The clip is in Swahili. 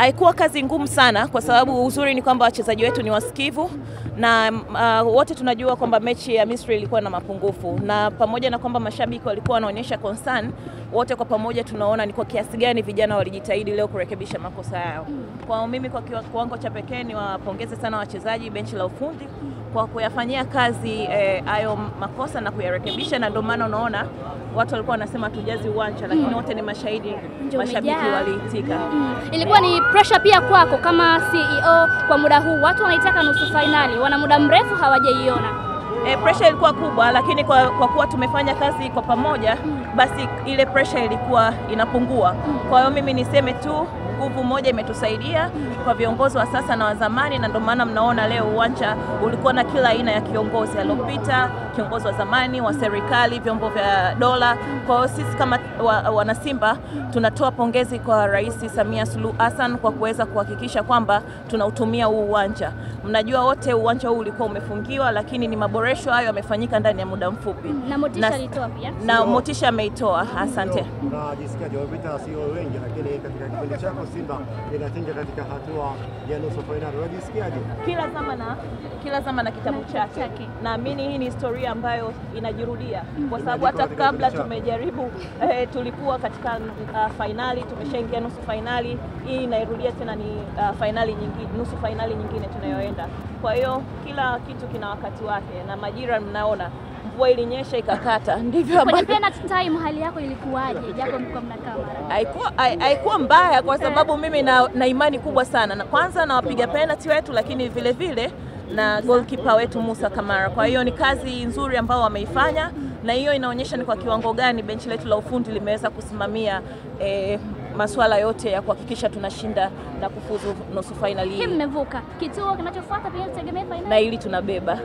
Haikuwa kazi ngumu sana kwa sababu uzuri ni kwamba wachezaji wetu ni wasikivu na wote tunajua kwamba mechi ya Misri ilikuwa na mapungufu, na pamoja na kwamba mashabiki walikuwa wanaonyesha concern, wote kwa pamoja tunaona ni kwa kiasi gani vijana walijitahidi leo kurekebisha makosa yao. Kwa mimi kwa kiwango cha pekee ni wapongeze sana wachezaji, benchi la ufundi kwa kuyafanyia kazi hayo makosa na kuyarekebisha, na ndio maana unaona watu walikuwa wanasema tujazi uwanja, lakini wote ni mashahidi, mashabiki waliitika. Ilikuwa ni pressure pia kwako kama CEO kwa muda huu, watu wanaitaka nusu finali, wana muda mrefu hawajaiona. Pressure ilikuwa kubwa, lakini kwa kuwa tumefanya kazi kwa pamoja, basi ile pressure ilikuwa inapungua. Kwa hiyo mimi niseme tu nguvu moja imetusaidia kwa viongozi wa sasa na wa zamani, na ndio maana mnaona leo uwanja ulikuwa na kila aina ya kiongozi aliyopita, kiongozi wa zamani, wa serikali, vyombo vya dola. Kwa hiyo sisi kama wana Simba tunatoa pongezi kwa Rais Samia Suluhu Hassan kwa kuweza kuhakikisha kwamba tunautumia huu uwanja. Mnajua wote uwanja huu ulikuwa umefungiwa, lakini ni maboresho hayo yamefanyika ndani ya muda mfupi. Na motisha alitoa pia. Na motisha ameitoa. Asante. Unajisikia wamepita sio wengi, lakini katika kipindi chako Simba inatinga katika hatua ya nusu finali. Unajisikiaje? Kila zama na kitabu chake. Naamini hii ni historia ambayo inajirudia kwa sababu hata kabla tumejaribu tulikuwa katika finali, tumeshaingia nusu finali, hii inairudia tena ni finali nyingine, nusu finali nyingine tunayoenda. Kwa hiyo kila kitu kina wakati wake na majira mnaona mvua ilinyesha ikakata, ndivyo ambavyo. Kwenye penalty time hali yako ilikuwaje japo mko mnakaa mara? Haikuwa mbaya kwa sababu mimi na imani kubwa sana, na kwanza na wapiga penalty wetu, lakini vile vile na goalkeeper wetu Musa Kamara. Kwa hiyo ni kazi nzuri ambao wameifanya, na hiyo inaonyesha ni kwa kiwango gani benchi letu la ufundi limeweza kusimamia masuala yote ya kuhakikisha tunashinda na kufuzu nusu finali hii. Mmevuka. Kituo kinachofuata pia tutegemea finali. Na ili tunabeba.